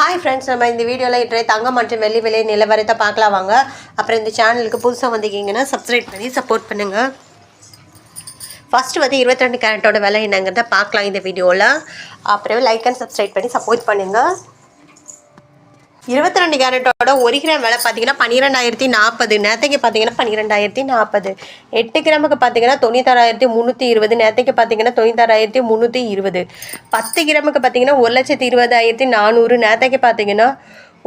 Hi friends, நம்ம இந்த வீடியோவில் இன்றைய தங்கம் மற்றும் வெள்ளி விலை நிலவரத்தை பார்க்கலாம் வாங்க. அப்புறம் இந்த சேனலுக்கு புதுசாக வந்திருக்கீங்கன்னா சப்ஸ்கிரைப் பண்ணி சப்போர்ட் பண்ணுங்கள். ஃபஸ்ட்டு வந்து 22 கேரட்டோட விலை என்னங்கிறத பார்க்கலாம் இந்த வீடியோவில். அப்புறம் லைக் அண்ட் சப்ஸ்கிரைப் பண்ணி சப்போர்ட் பண்ணுங்கள். 22 கேரட்டோட 1 கிராம் விலை பார்த்தீங்கன்னா 12,040. நேற்றுக்கு பார்த்தீங்கன்னா 12,040. 8 கிராமுக்கு பார்த்தீங்கன்னா 96,320. நேற்றுக்கு பார்த்தீங்கன்னா 96,320. 10 கிராமுக்கு பார்த்தீங்கன்னா 1,20,400. நேற்றுக்கு பார்த்தீங்கன்னா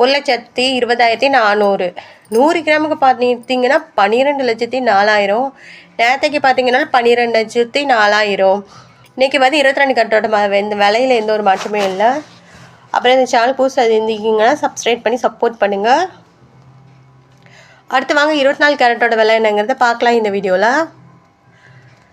1,20,400. 100 கிராமுக்கு பார்த்தீங்கன்னா 12,04,000. நேற்றுக்கு பார்த்தீங்கன்னா 12,04,000. இன்றைக்கி வந்து 22 கேரட்டோட இந்த விலையில் எந்த ஒரு மாற்றமே இல்லை. அப்புறம் இந்த சேனல் புதுசாக இருந்தீங்கன்னா சப்ஸ்கிரைப் பண்ணி சப்போர்ட் பண்ணுங்கள். அடுத்து வாங்க 24 கேரட்டோட விலை என்னங்கிறத பார்க்கலாம் இந்த வீடியோவில்.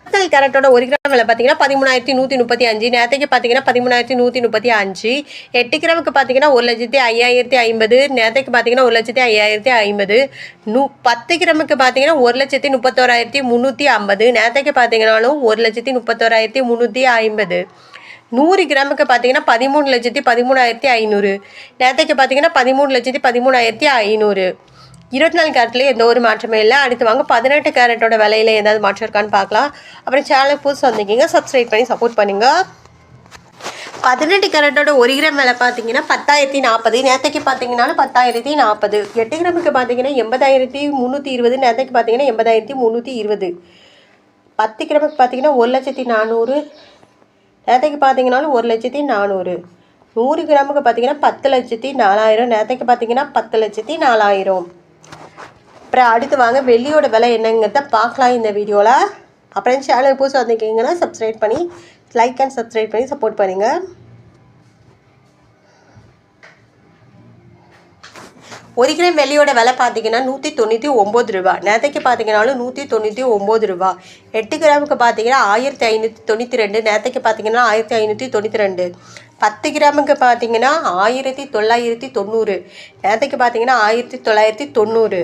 24 கேரட்டோட 1 கிராம் விலை பார்த்தீங்கன்னா 13,135. நேற்றுக்கு பார்த்தீங்கன்னா 13,135. 8 கிராமுக்கு பார்த்தீங்கன்னா 1,05,050. நேற்றுக்கு பார்த்தீங்கன்னா 1,05,050. 10 கிராமுக்கு பார்த்தீங்கன்னா 1,31,350. நேற்றுக்கு பார்த்தீங்கன்னாலும் 1,31,350. 100 கிராமுக்கு பார்த்தீங்கன்னா 13,13,500. நேற்றுக்கு பார்த்தீங்கன்னா 13,13,500. 24 கேரட்லேயே எந்த ஒரு மாற்றமே இல்லை. அடுத்து வாங்க 18 கேரட்டோட விலையில் ஏதாவது மாற்றம் இருக்கான்னு பார்க்கலாம். அப்புறம் சேனலுக்கு புதுசு வந்திருக்கீங்க சப்ஸ்கிரைப் பண்ணி சப்போர்ட் பண்ணுங்கள். 18 கேரட்டோட 1 கிராம் விலை பார்த்தீங்கன்னா 10,040. நேற்றுக்கு பார்த்தீங்கன்னாலும் 10,040. 8 கிராமுக்கு பார்த்தீங்கன்னா 80,320. நேற்றுக்கு பார்த்தீங்கன்னா 80,320. 10 கிராமுக்கு பார்த்தீங்கன்னா 1,04,000. நேற்றுக்கு பார்த்தீங்கன்னாலும் 1,04,000. 100 கிராமுக்கு பார்த்தீங்கன்னா 10,04,000. நேற்றுக்கு பார்த்தீங்கன்னா 10,04,000. அப்புறம் அடுத்து வாங்க வெள்ளியோட விலை என்னங்கிறத பார்க்கலாம் இந்த வீடியோவில். அப்புறம் சேனல் புதுசாக வந்திருக்கீங்கன்னா சப்ஸ்கிரைப் பண்ணி லைக் அண்ட் சப்ஸ்கிரைப் பண்ணி சப்போர்ட் பண்ணுங்கள். 1 கிராம் வெள்ளியோட விலை பார்த்தீங்கன்னா 199 ரூபா. நேற்றுக்கு பார்த்தீங்கன்னாலும் 199 ரூபா. 8 கிராமுக்கு பார்த்தீங்கன்னா 1,592. நேற்றுக்கு பார்த்தீங்கன்னா 1,592. 10 கிராமுக்கு பார்த்தீங்கன்னா 1,990. நேற்றுக்கு பார்த்தீங்கன்னா 1,990.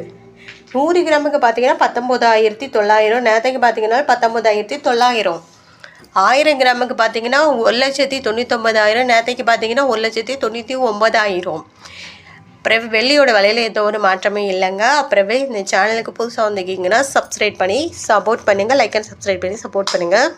100 கிராமுக்கு பார்த்தீங்கன்னா 19,900. நேற்றுக்கு பார்த்தீங்கன்னா 19,900. 1000 கிராமுக்கு பார்த்தீங்கன்னா 1,99,000. நேற்றுக்கு பார்த்தீங்கன்னா 1,99,000. அப்புறம் வெள்ளியோட விலையில் எந்த ஒரு மாற்றமே இல்லைங்க. அப்புறமே இந்த சேனலுக்கு புதுசாக வந்திருக்கீங்கன்னா சப்ஸ்கிரைப் பண்ணி சப்போர்ட் பண்ணுங்கள். லைக் அண்ட் சப்ஸ்கிரைப் பண்ணி சப்போர்ட் பண்ணுங்கள்.